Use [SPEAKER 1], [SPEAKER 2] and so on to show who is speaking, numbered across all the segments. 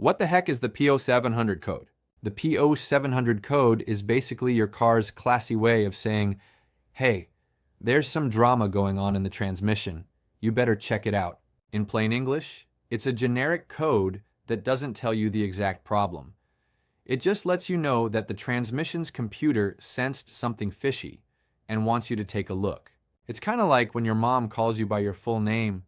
[SPEAKER 1] What the heck is the P0700 code? The P0700 code is basically your car's classy way of saying, hey, there's some drama going on in the transmission. You better check it out. In plain English, it's a generic code that doesn't tell you the exact problem. It just lets you know that the transmission's computer sensed something fishy and wants you to take a look. It's kind of like when your mom calls you by your full name.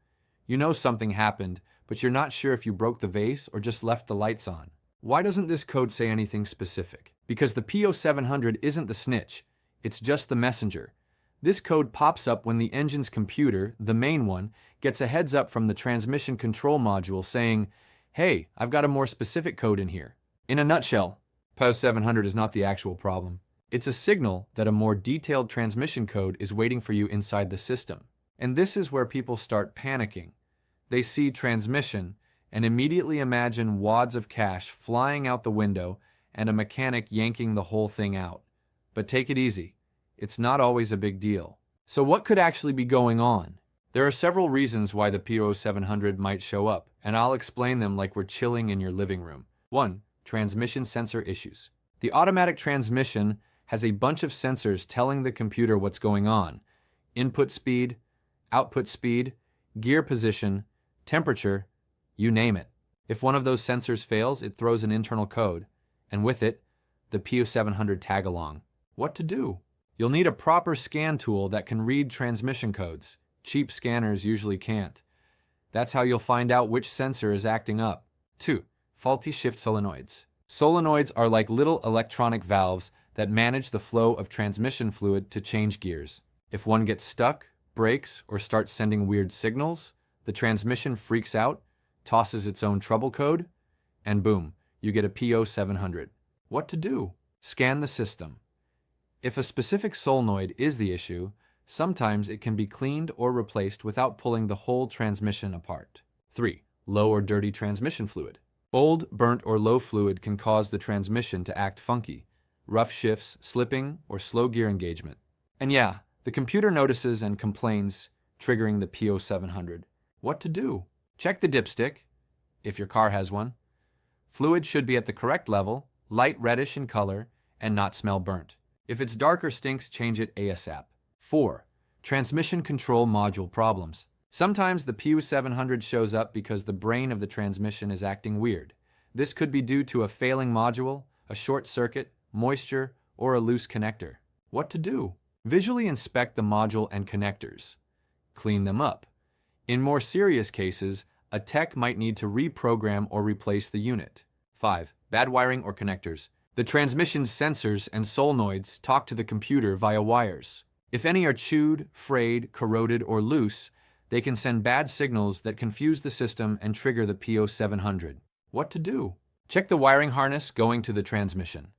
[SPEAKER 1] You know something happened, but you're not sure if you broke the vase or just left the lights on. Why doesn't this code say anything specific? Because the P0700 isn't the snitch, it's just the messenger. This code pops up when the engine's computer, the main one, gets a heads up from the transmission control module saying, hey, I've got a more specific code in here. In a nutshell, P0700 is not the actual problem. It's a signal that a more detailed transmission code is waiting for you inside the system. And this is where people start panicking. They see transmission and immediately imagine wads of cash flying out the window and a mechanic yanking the whole thing out. But take it easy. It's not always a big deal. So what could actually be going on? There are several reasons why the P0700 might show up, and I'll explain them like we're chilling in your living room. 1. Transmission sensor issues. The automatic transmission has a bunch of sensors telling the computer what's going on. Input speed, output speed, gear position, temperature, you name it. If one of those sensors fails, it throws an internal code, and with it, the P0700 tag-along. What to do? You'll need a proper scan tool that can read transmission codes. Cheap scanners usually can't. That's how you'll find out which sensor is acting up. 2. Faulty shift solenoids. Solenoids are like little electronic valves that manage the flow of transmission fluid to change gears. If one gets stuck, breaks, or starts sending weird signals, the transmission freaks out, tosses its own trouble code, and boom, you get a P0700. What to do? Scan the system. If a specific solenoid is the issue, sometimes it can be cleaned or replaced without pulling the whole transmission apart. 3. Low or dirty transmission fluid. Old, burnt, or low fluid can cause the transmission to act funky. Rough shifts, slipping, or slow gear engagement. And yeah, the computer notices and complains, triggering the P0700. What to do? Check the dipstick, if your car has one. Fluid should be at the correct level, light reddish in color, and not smell burnt. If it's dark or stinks, change it ASAP. 4. Transmission control module problems. Sometimes the P0700 shows up because the brain of the transmission is acting weird. This could be due to a failing module, a short circuit, moisture, or a loose connector. What to do? Visually inspect the module and connectors. Clean them up. In more serious cases, a tech might need to reprogram or replace the unit. 5. Bad wiring or connectors. The transmission's sensors and solenoids talk to the computer via wires. If any are chewed, frayed, corroded, or loose, they can send bad signals that confuse the system and trigger the P0700. What to do? Check the wiring harness going to the transmission.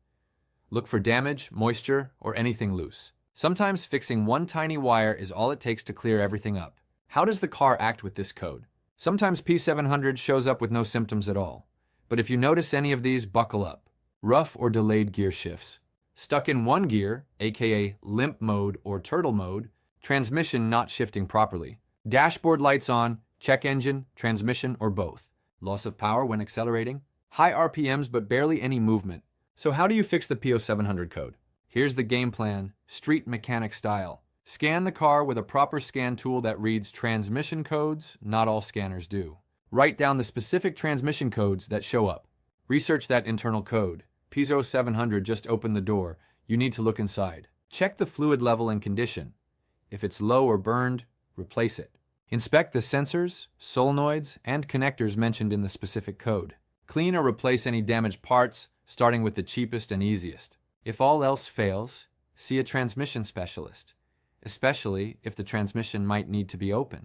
[SPEAKER 1] Look for damage, moisture, or anything loose. Sometimes fixing one tiny wire is all it takes to clear everything up. How does the car act with this code? Sometimes P0700 shows up with no symptoms at all. But if you notice any of these, buckle up. Rough or delayed gear shifts. Stuck in one gear, aka limp mode or turtle mode, transmission not shifting properly. Dashboard lights on, check engine, transmission, or both. Loss of power when accelerating. High RPMs but barely any movement. So how do you fix the P0700 code? Here's the game plan, street mechanic style. Scan the car with a proper scan tool that reads transmission codes. Not all scanners do. Write down the specific transmission codes that show up. Research that internal code. P0700 just opened the door. You need to look inside. Check the fluid level and condition. If it's low or burned, replace it. Inspect the sensors, solenoids, and connectors mentioned in the specific code. Clean or replace any damaged parts, starting with the cheapest and easiest. If all else fails, see a transmission specialist, especially if the transmission might need to be opened.